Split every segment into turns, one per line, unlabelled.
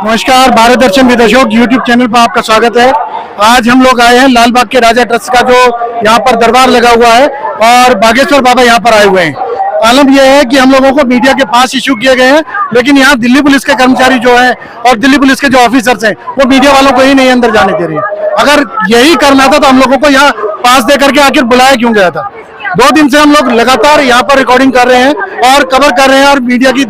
नमस्कार, भारत दर्शन with Ashok YouTube channel पर आपका स्वागत है। आज हम लोग आए हैं लाल बाग के राजा ट्रस्ट का जो यहाँ पर दरबार लगा हुआ है और बागेश्वर बाबा यहाँ पर आए हुए हैं। आलम यह है कि हम लोगों को मीडिया के पास इशू किए गए हैं, लेकिन यहाँ दिल्ली पुलिस के कर्मचारी जो है और दिल्ली पुलिस के जो ऑफिसर्स हैं वो मीडिया वालों को ही नहीं अंदर जाने दे रहे हैं। अगर यही करना था तो हम लोगों को यहाँ पास दे करके आखिर बुलाया क्यों गया था? 2 दिन से हम लोग लगातार यहाँ पर रिकॉर्डिंग कर रहे हैं और कवर कर रहे हैं और मीडिया की,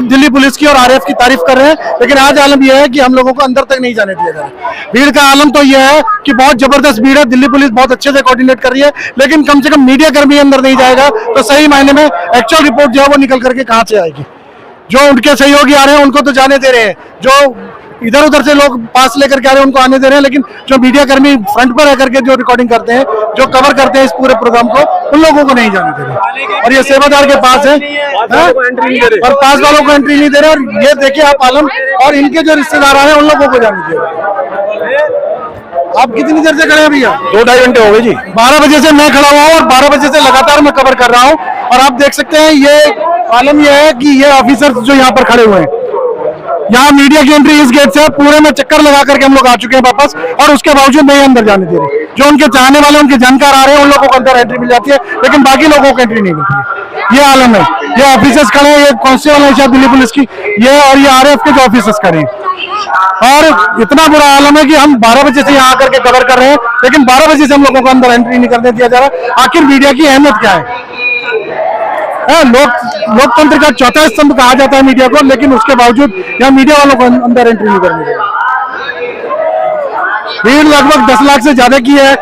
दिल्ली पुलिस की और आरएएफ की तारीफ कर रहे हैं, लेकिन आज आलम यह है कि हम लोगों को अंदर तक नहीं जाने दिया जा रहा। भीड़ का आलम तो यह है कि बहुत जबरदस्त भीड़ है, दिल्ली पुलिस बहुत अच्छे से कोऑर्डिनेट कर रही है, लेकिन कम से कम मीडिया कर्मी अंदर नहीं जाएगा तो सही मायने में एक्चुअल रिपोर्ट जो है वो निकल करके कहाँ से आएगी? जो उनके सहयोगी आ रहे हैं उनको तो जाने दे रहे हैं, जो इधर उधर से लोग पास लेकर के आ रहे हैं उनको आने दे रहे हैं, लेकिन जो मीडिया कर्मी फ्रंट पर रह करके जो रिकॉर्डिंग करते हैं, जो कवर करते हैं इस पूरे प्रोग्राम को, उन लोगों को नहीं जाने दे रहे। और ये सेवादार के पास है और पास वालों को एंट्री नहीं दे रहे। और ये देखिए आप आलम, और इनके जो रिश्तेदार आए हैं उन लोगों को जाने दे रहे। आप कितनी देर से खड़े हैं भैया?
2-2.5 घंटे हो गए जी।
12 बजे से मैं खड़ा हुआ हूँ और 12 बजे से लगातार मैं कवर कर रहा हूँ। और आप देख सकते हैं ये आलम यह है कि ये ऑफिसर जो यहाँ पर खड़े हुए हैं, यहाँ मीडिया की एंट्री इस गेट से पूरे में चक्कर लगा करके हम लोग आ चुके हैं वापस, और उसके बावजूद नहीं अंदर जाने दे रहे। जो उनके चाहने वाले, उनके जानकार आ रहे हैं उन लोगों को अंदर एंट्री मिल जाती है, लेकिन बाकी लोगों को एंट्री नहीं मिलती है। ये आलम है। ये ऑफिसर्स खड़े हैं, ये कांस्टेबल है शायद दिल्ली पुलिस की, ये और ये आरएएफ के जो ऑफिसर्स खड़े हैं। और इतना बुरा आलम है कि हम 12 बजे से यहाँ आकर के कवर कर रहे हैं, लेकिन 12 बजे से हम लोगों को अंदर एंट्री नहीं करने दिया जा रहा। आखिर मीडिया की अहमियत क्या है? लोकतंत्र का चौथा स्तंभ कहा जाता है मीडिया को, लेकिन उसके बावजूद यहाँ मीडिया वालों को अंदर एंट्री नहीं करने देगा। भीड़ लगभग 10 लाख से ज्यादा की है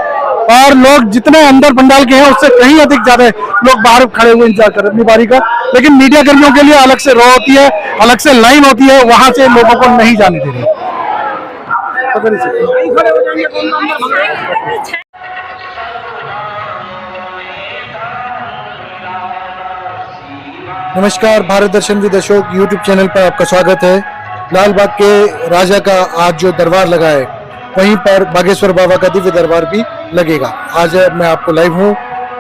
और लोग जितने अंदर पंडाल के हैं उससे कहीं अधिक ज्यादा लोग बाहर खड़े हुए इंतजार कर रहे हैं अपनी बारी का। लेकिन मीडिया कर्मियों के लिए अलग से रो होती है, अलग से लाइन होती है, वहां से लोगों को नहीं जाने दे रही। नमस्कार, भारत दर्शन विद अशोक यूट्यूब चैनल पर आपका स्वागत है। लाल बाग के राजा का आज जो दरबार लगा है, वहीं पर बागेश्वर बाबा का दिव्य दरबार भी लगेगा। आज मैं आपको लाइव हूँ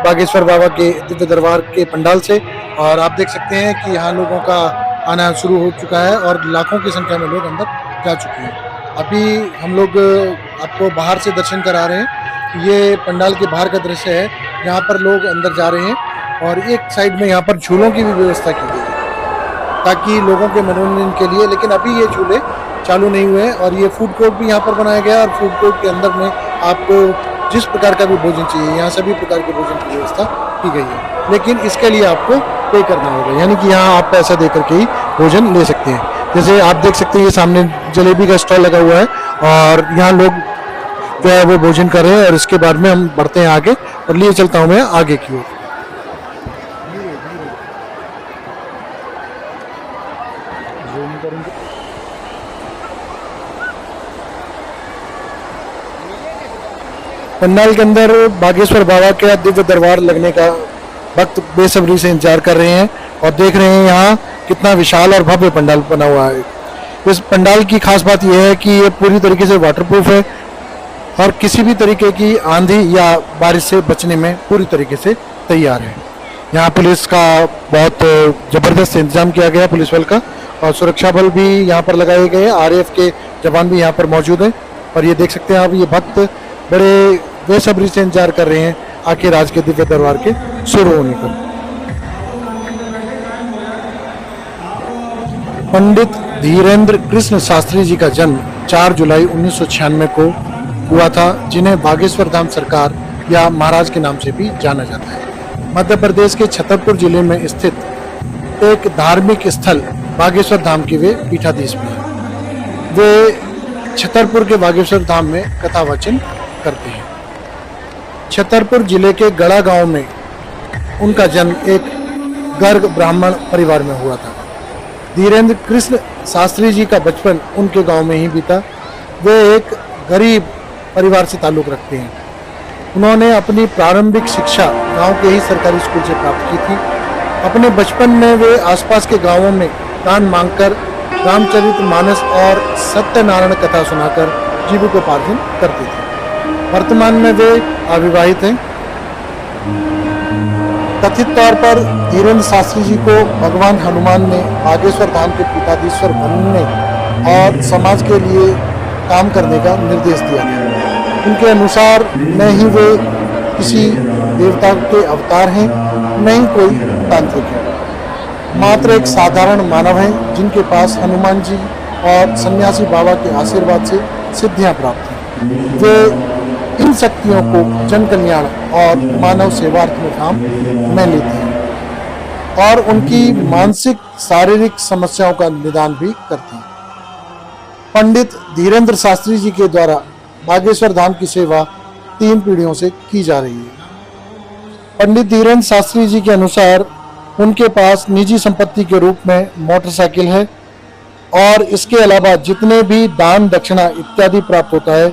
बागेश्वर बाबा के दिव्य दरबार के पंडाल से, और आप देख सकते हैं कि यहाँ लोगों का आना शुरू हो चुका है और लाखों की संख्या में लोग अंदर जा चुके हैं। अभी हम लोग आपको बाहर से दर्शन करा रहे हैं। ये पंडाल के बाहर का दृश्य है, यहाँ पर लोग अंदर जा रहे हैं और एक साइड में यहाँ पर झूलों की भी व्यवस्था की गई है ताकि लोगों के मनोरंजन के लिए। लेकिन अभी ये झूले चालू नहीं हुए हैं। और ये फूड कोर्ट भी यहाँ पर बनाया गया है और फूड कोर्ट के अंदर में आपको जिस प्रकार का भी भोजन चाहिए, यहाँ सभी प्रकार के भोजन की व्यवस्था की गई है, लेकिन इसके लिए आपको पे करना होगा, यानी कि यहाँ आप पैसा दे करके ही भोजन ले सकते हैं। जैसे आप देख सकते हैं ये सामने जलेबी का स्टॉल लगा हुआ है और यहाँ लोग जो है वो भोजन कर रहे हैं। और इसके बाद में हम बढ़ते हैं आगे और लिए चलता हूँ मैं आगे की ओर। पंडाल के अंदर बागेश्वर बाबा के दिव्य दरबार लगने का भक्त बेसब्री से इंतजार कर रहे हैं और देख रहे हैं यहाँ कितना विशाल और भव्य पंडाल बना हुआ है। इस पंडाल की खास बात यह है कि ये पूरी तरीके से वाटरप्रूफ है और किसी भी तरीके की आंधी या बारिश से बचने में पूरी तरीके से तैयार है। यहाँ पुलिस का बहुत जबरदस्त इंतजाम किया गया, पुलिस बल का, और सुरक्षा बल भी यहाँ पर लगाए गए हैं। आरएएफ के जवान भी यहाँ पर मौजूद हैं और ये देख सकते हैं आप, ये भक्त बड़े बेसब्री से इंतजार कर रहे हैं आखिर आज के दिव्य दरबार के शुरू होने का। पंडित धीरेन्द्र कृष्ण शास्त्री जी का जन्म 4 जुलाई 1996 को हुआ था, जिन्हें बागेश्वर धाम सरकार या महाराज के नाम से भी जाना जाता है। मध्य प्रदेश के छतरपुर जिले में स्थित एक धार्मिक स्थल बागेश्वर धाम के वे पीठाधीश भी हैं। वे छतरपुर के बागेश्वर धाम में कथा वाचन करते हैं। छतरपुर जिले के गड़ा गांव में उनका जन्म एक गर्ग ब्राह्मण परिवार में हुआ था। धीरेन्द्र कृष्ण शास्त्री जी का बचपन उनके गांव में ही बीता। वे एक गरीब परिवार से ताल्लुक रखते हैं। उन्होंने अपनी प्रारंभिक शिक्षा गांव के ही सरकारी स्कूल से प्राप्त की थी। अपने बचपन में वे आसपास के गांवों में दान मांगकर रामचरितमानस और सत्यनारायण कथा सुनाकर जीविकोपार्जन करते थे। वर्तमान में वे अविवाहित हैं। कथित तौर पर धीरेन्द्र शास्त्री जी को भगवान हनुमान ने बागेश्वर धाम के पीठाधीश्वर बनने और समाज के लिए काम करने का निर्देश दिया था। उनके अनुसार न ही वे किसी देवता के अवतार हैं, न ही कोई तांत्रिक है, मात्र एक साधारण मानव हैं जिनके पास हनुमान जी और सन्यासी बाबा के आशीर्वाद से सिद्धियां प्राप्त हैं। वे इन शक्तियों को जन कल्याण और मानव सेवार्थ में काम में लेते हैं और उनकी मानसिक शारीरिक समस्याओं का निदान भी करते हैं। पंडित धीरेन्द्र शास्त्री जी के द्वारा बागेश्वर धाम की सेवा 3 पीढ़ियों से की जा रही है। पंडित धीरेन्द्र शास्त्री जी के अनुसार उनके पास निजी संपत्ति के रूप में मोटरसाइकिल है और इसके अलावा जितने भी दान दक्षिणा इत्यादि प्राप्त होता है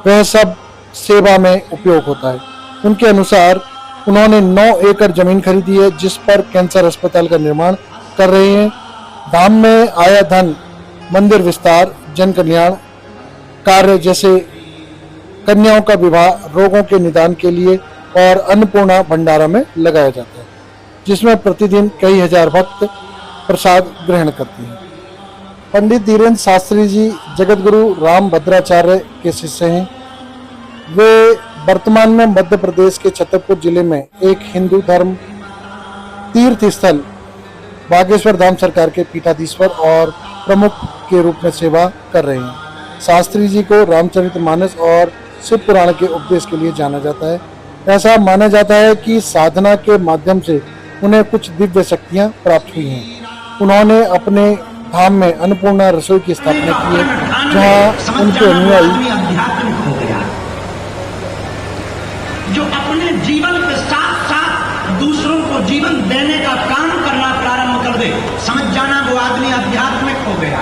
वह सब सेवा में उपयोग होता है। उनके अनुसार उन्होंने 9 एकड़ जमीन खरीदी है जिस पर कैंसर अस्पताल का निर्माण कर रहे हैं। धाम में आया धन मंदिर विस्तार, जन कल्याण कार्य जैसे कन्याओं का विवाह, रोगों के निदान के लिए और अन्नपूर्णा भंडारा में लगाया जाता है, जिसमें प्रतिदिन कई हजार भक्त प्रसाद ग्रहण करते हैं। पंडित धीरेन्द्र शास्त्री जी जगतगुरु राम भद्राचार्य के शिष्य हैं। वे वर्तमान में मध्य प्रदेश के छतरपुर जिले में एक हिंदू धर्म तीर्थ स्थल बागेश्वर धाम सरकार के पीठाधीश्वर और प्रमुख के रूप में सेवा कर रहे हैं। शास्त्री जी को रामचरितमानस और शिव पुराण के उपदेश के लिए जाना जाता है। ऐसा माना जाता है कि साधना के माध्यम से उन्हें कुछ दिव्य शक्तियां प्राप्त हुई हैं। उन्होंने अपने धाम में अन्नपूर्णा रसोई की स्थापना की है, जहां उनके अनुयायी
जो अपने जीवन के साथ साथ दूसरों को जीवन देने का काम करना प्रारंभ कर दे, समझ जाना वो आदमी आध्यात्मिक हो गया।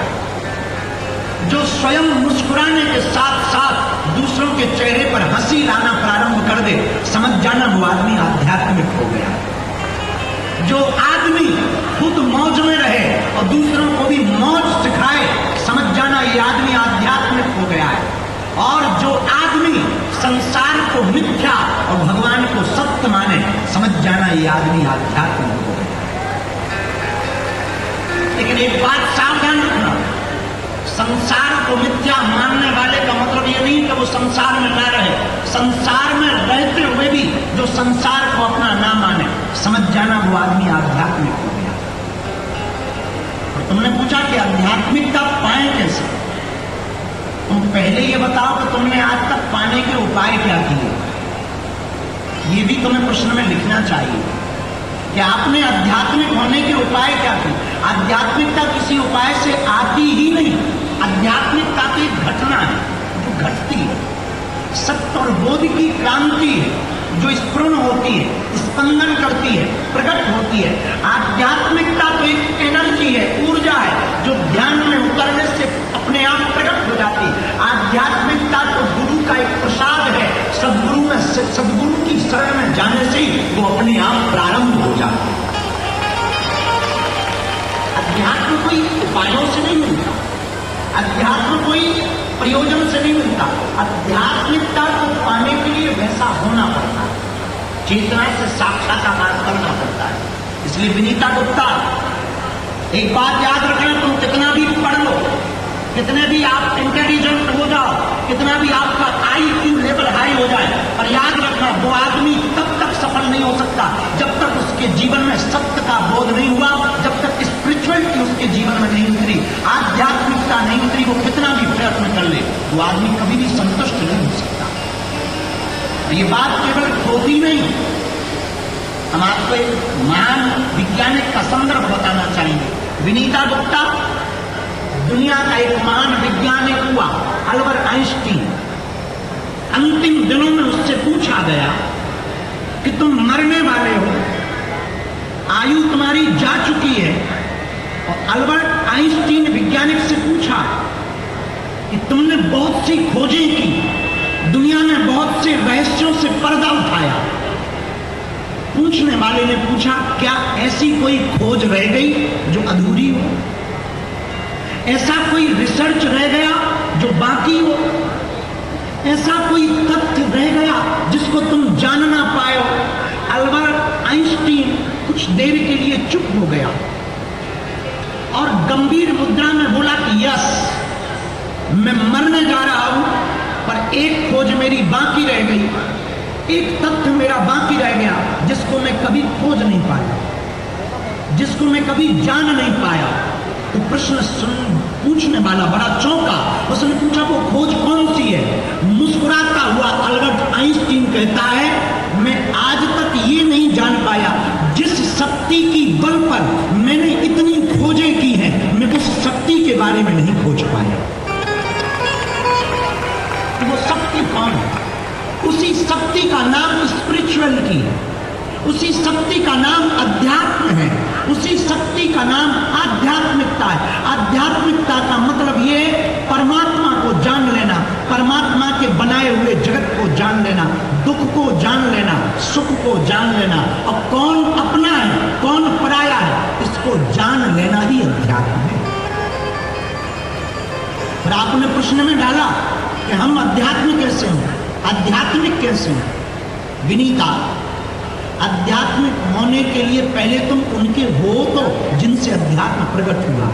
जो स्वयं मुस्कुराने के साथ साथ दूसरों के चेहरे पर हंसी लाना प्रारंभ कर दे, समझ जाना वो आदमी आध्यात्मिक हो गया। जो आदमी खुद मौज में रहे और दूसरों को भी मौज सिखाए, समझ जाना ये आदमी आध्यात्मिक हो गया है। और जो आदमी संसार को मिथ्या और भगवान को सत्य माने, समझ जाना ये आदमी आध्यात्मिक हो गया। लेकिन एक बात सावधान रखना, संसार को मिथ्या मानने वाले का मतलब ये नहीं कि वो संसार में ना रहे। संसार में रहते हुए भी जो संसार को अपना ना माने, समझ जाना वो आदमी आध्यात्मिक हो गया। और तुमने पूछा कि आध्यात्मिकता पाए कैसे? तुम पहले ये बताओ कि तुमने आज तक पाने के उपाय क्या किए। ये भी तुम्हें प्रश्न में लिखना चाहिए कि आपने आध्यात्मिक होने के उपाय क्या किए। आध्यात्मिकता किसी उपाय से आती ही नहीं। आध्यात्मिकता तो एक घटना है जो घटती है, सत्य और बोध की क्रांति है जो स्फुरण होती है, स्पंदन करती है, प्रकट होती है। आध्यात्मिकता तो एक एनर्जी है, ऊर्जा है जो ध्यान में उतरने से अपने आप प्रकट हो जाती है। आध्यात्मिकता तो गुरु का एक प्रसाद है, सदगुरु की शरण में जाने से ही वो अपने आप प्रारंभ हो जाती है। अध्यात्म कोई उपायों से नहीं मिलता, अध्यात्म कोई प्रयोजन से नहीं मिलता। आध्यात्मिकता को पाने के लिए वैसा होना पड़ता है, चेतना से साक्षात्कार करना पड़ता है। इसलिए विनीता गुप्ता, एक बात याद रखना, तुम कितना भी पढ़ लो, कितने भी आप इंटेलिजेंट हो जाओ, कितना भी आपका IQ लेवल हाई हो जाए, पर याद रखना वो आदमी तब तक सफल नहीं हो सकता जब तक उसके जीवन में सत्य का बोध नहीं हुआ, जब तक स्पिरिचुअलिटी उसके जीवन में नहीं उतरी, आध्यात्मिकता नहीं उतरी। वो कितना भी प्रयत्न कर ले, वो आदमी कभी भी संतुष्ट नहीं हो सकता। ये बात केवल खोटी नहीं, हम आपको एक महान वैज्ञानिक का संदर्भ बताना चाहेंगे। विनीता गुप्ता दुनिया का एक महान वैज्ञानिक हुआ, अल्बर्ट आइंस्टीन। अंतिम दिनों में उससे पूछा गया कि तुम मरने वाले हो, आयु तुम्हारी जा चुकी है, और अल्बर्ट आइंस्टीन वैज्ञानिक से पूछा कि तुमने बहुत सी खोजें की, दुनिया में बहुत से रहस्यों से पर्दा उठाया। पूछने वाले ने पूछा, क्या ऐसी कोई खोज रह गई जो अधूरी हो? ऐसा कोई रिसर्च रह गया जो बाकी हो? ऐसा कोई तथ्य रह गया जिसको तुम जान ना पाए हो? अल्बर्ट आइंस्टीन कुछ देर के लिए चुप हो गया और गंभीर मुद्रा में बोला कि यस, मैं मरने जा रहा हूं, पर एक खोज मेरी बाकी रह गई, एक तथ्य मेरा बाकी रह गया जिसको मैं कभी खोज नहीं पाया, जिसको मैं कभी जान नहीं पाया। तो प्रश्न पूछने वाला बड़ा चौंका। उसने पूछा, वो खोज कौन सी है? मुस्कुराता हुआ अल्बर्ट आइंस्टीन कहता है, मैं आज तक ये नहीं जान पाया, जिस शक्ति की बल पर मैंने इतनी खोजें की हैं, मैं उस शक्ति के बारे में नहीं खोज पाया। वो शक्ति कौन है? उसी शक्ति का नाम स्पिरिचुअलिटी है, उसी शक्ति का नाम अध्यात्म है, उसी शक्ति का नाम आध्यात्मिकता है। आध्यात्मिकता का मतलब ये परमात्मा को जान लेना, परमात्मा के बनाए हुए जगत को जान लेना, दुख को जान लेना, सुख को जान लेना, और कौन अपना है कौन पराया है इसको जान लेना ही अध्यात्म है। और आपने प्रश्न में डाला कि हम अध्यात्म कैसे हों, आध्यात्मिक कैसे हों? विनीता, आध्यात्मिक होने के लिए पहले तुम उनके हो तो जिनसे अध्यात्म प्रकट हुआ।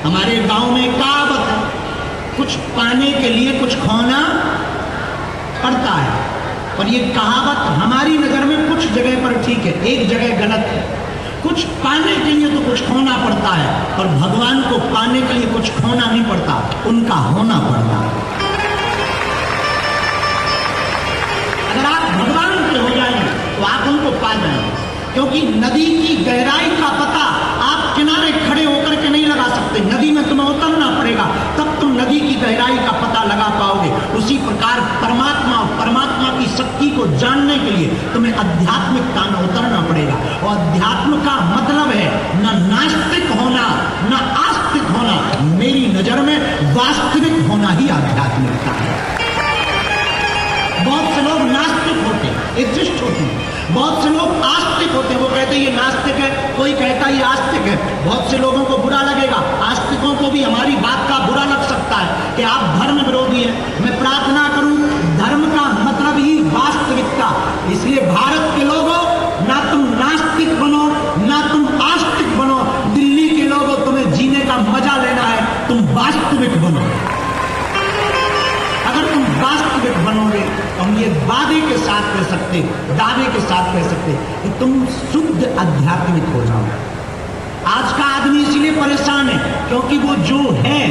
हमारे गांव में कहावत है, कुछ पाने के लिए कुछ खोना पड़ता है, और ये कहावत हमारी नजर में कुछ जगह पर ठीक है, एक जगह गलत है। कुछ पाने के लिए तो कुछ खोना पड़ता है, और भगवान को पाने के लिए कुछ खोना नहीं पड़ता, उनका होना पड़ता है। अगर आप भगवान के हो जाएंगे तो आप उनको पा जाएंगे, क्योंकि नदी की गहराई का पता आप किनारे खड़े होकर के नहीं लगा सकते, नदी में तुम्हें उतरना पड़ेगा, तब तुम नदी की गहराई का पता लगा पाओगे। उसी प्रकार परमात्मा और परमात्मा की शक्ति को जानने के लिए तुम्हें आध्यात्मिकता में उतरना पड़ेगा। और अध्यात्म का मतलब है न नास्तिक होना न आस्तिक होना, मेरी नजर में वास्तविक होना ही आध्यात्मिकता है। बहुत से लोग नास्तिक होते हैं, एग्जिस्ट होते हैं, बहुत से लोग आस्तिक होते हैं, वो कहते हैं ये नास्तिक है, कोई कहता है ये आस्तिक है। बहुत से लोगों को बुरा लगेगा, आस्तिकों को भी हमारी बात का बुरा लग सकता है कि आप धर्म विरोधी हैं। मैं प्रार्थना करूं, धर्म का मतलब ही वास्तविकता। इसलिए भारत के लोगों, ना तुम नास्तिक बनो ना तुम आस्तिक बनो, दिल्ली के लोगों तुम्हें जीने का मजा लेना है, तुम वास्तविक बनो। अगर तुम वास्तविक बनोगे तो हम ये वादे के साथ कह सकते, दावे के साथ कह सकते कि तुम शुद्ध आध्यात्मिक हो जाओ। आज का आदमी इसीलिए परेशान है क्योंकि वो जो है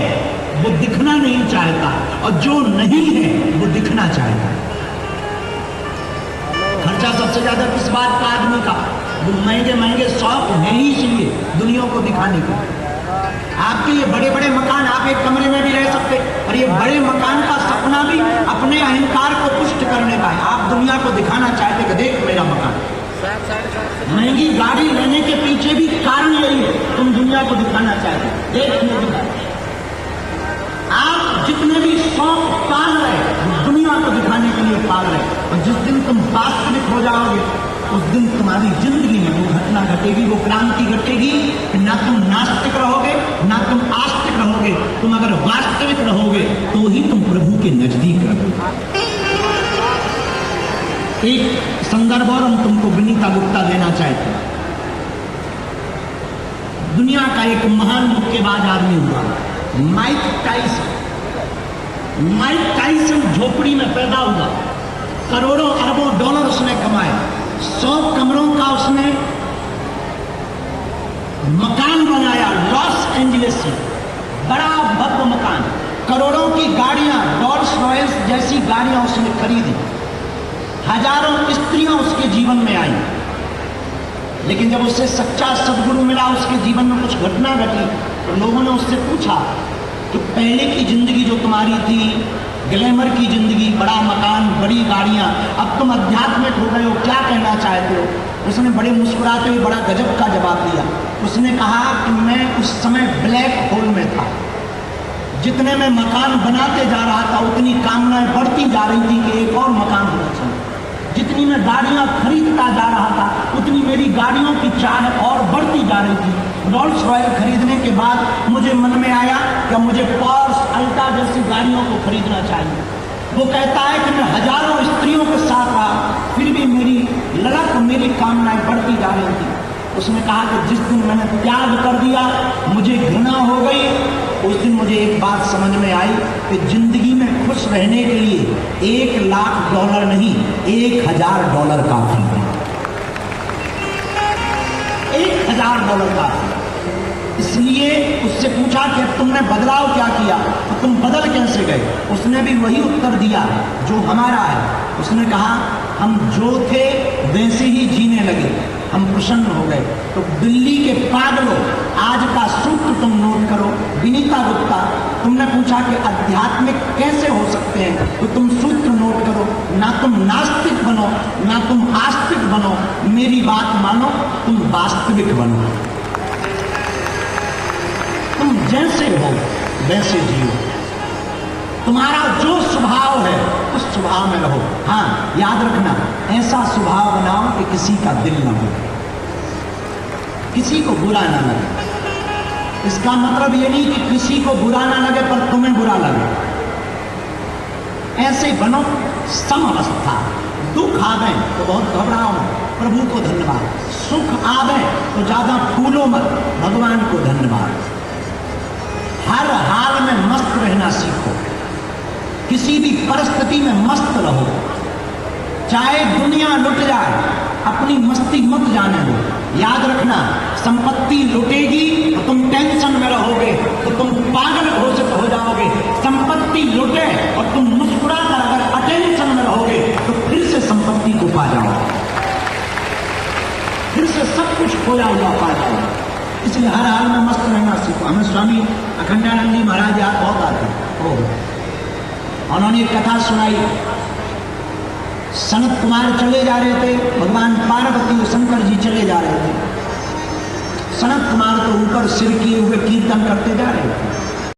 वो दिखना नहीं चाहता और जो नहीं है वो दिखना चाहता है। खर्चा सबसे ज्यादा किस बात का आदमी का? वो महंगे महंगे शौक है ही इसलिए दुनिया को दिखाने के। आपके ये बड़े बड़े मकान, आप एक कमरे में भी रह सकते, और ये बड़े मकान का सपना भी अपने अहंकार को पुष्ट करने का है। आप दुनिया को दिखाना चाहते कि देख मेरा मकान। महंगी गाड़ी लेने के पीछे भी कारण यही है, तुम दुनिया को दिखाना चाहते, देख मेरी। आप जितने भी शौक पाल रहे दुनिया को दिखाने के लिए पाल रहे, और जिस दिन तुम वास्तविक हो जाओगे उस दिन तुम्हारी जिंदगी में वो घटना घटेगी, वो क्रांति घटेगी कि ना तुम नास्तिक रहोगे ना तुम आस्तिक रहोगे। तुम अगर वास्तविक रहोगे तो ही तुम प्रभु के नजदीक रहोगे। एक संदर्भ और हम तुमको विनीता गुप्ता देना चाहते हैं। दुनिया का एक महान मुक्केबाज आदमी हुआ माइक टाइसन। माइक टाइसन झोपड़ी में पैदा हुआ, करोड़ों अरबों डॉलर उसने कमाए, 100 कमरों का उसने मकान बनाया लॉस एंजलिस में, बड़ा भव्य मकान, करोड़ों की गाड़ियां, रोल्स रॉयल्स जैसी गाड़ियां उसने खरीदी, हजारों स्त्रियां उसके जीवन में आई। लेकिन जब उससे सच्चा सद्गुरु मिला, उसके जीवन में कुछ घटना घटी, तो लोगों ने उससे पूछा कि पहले की जिंदगी जो तुम्हारी थी, ग्लैमर की जिंदगी, बड़ा मकान, बड़ी गाड़ियां, अब तुम अध्यात्मिक हो गए हो, क्या कहना चाहते हो? उसने बड़े मुस्कुराते हुए बड़ा गजब का जवाब दिया। उसने कहा कि मैं उस समय ब्लैक होल में था, जितने मैं मकान बनाते जा रहा था उतनी कामनाएं बढ़ती जा रही थी कि एक और मकान होना चाहिए, जितनी मैं गाड़ियां खरीदता जा रहा था उतनी मेरी गाड़ियों की चाह और बढ़ती जा रही थी। रोल्स रॉयल खरीदने के बाद मुझे मन में आया कि मुझे पोर्श अल्टा जैसी गाड़ियों को खरीदना चाहिए। वो कहता है कि मैं हजारों स्त्रियों के साथ रहा, फिर भी मेरी ललक, मेरी कामनाएं बढ़ती जा रही थी। उसने कहा कि जिस दिन मैंने त्याग कर दिया, मुझे घृणा हो गई, उस दिन मुझे एक बात समझ में आई कि जिंदगी में खुश रहने के लिए $1,00,000 नहीं, $1,000 काफी है। $1,000 काफी। इसलिए उससे पूछा कि अब तुमने बदलाव क्या किया, तो तुम बदल कैसे गए? उसने भी वही उत्तर दिया जो हमारा है। उसने कहा हम जो थे वैसे ही जीने लगे, हम प्रसन्न हो गए। तो दिल्ली के पागलों, आज का सूत्र तुम नोट करो। विनीता गुप्ता, तुमने पूछा कि आध्यात्मिक कैसे हो सकते हैं, तो तुम सूत्र नोट करो। ना तुम नास्तिक बनो ना तुम आस्तिक बनो, मेरी बात मानो, तुम वास्तविक बनो। तुम जैसे हो वैसे जियो, तुम्हारा जो स्वभाव है उस स्वभाव में रहो। हाँ, याद रखना, ऐसा स्वभाव बनाओ कि किसी का दिल न हो, किसी को बुरा ना लगे। इसका मतलब ये नहीं कि किसी को बुरा ना लगे पर तुम्हें बुरा लगे। ऐसे बनो सम अवस्था। दुख आवे तो बहुत घबराओ, प्रभु को धन्यवाद। सुख आवे तो ज्यादा फूलो मत, भगवान को धन्यवाद। हर हाल में मस्त रहना सीखो, किसी भी परिस्थिति में मस्त रहो। चाहे दुनिया लुट जाए, अपनी मस्ती मत जाने दो। याद रखना, संपत्ति लुटेगी तो तुम टेंशन में रहोगे, तो तुम पागल घोषित हो जाओगे। संपत्ति लुटे और तुम मुस्कुरा कर अगर अटेंशन में रहोगे तो फिर से संपत्ति को पा जाओगे, फिर से सब कुछ खोया हुआ पा जाओगे। इसलिए हर हाल में मस्त रहना सीखो। हमें स्वामी अखंडानंद जी महाराज याद बहुत आते हैं। उन्होंने एक कथा सुनाई। सनत कुमार चले जा रहे थे, भगवान पार्वती और शंकर जी चले जा रहे थे। सनत कुमार तो ऊपर सिर किए हुए कीर्तन करते जा रहे थे।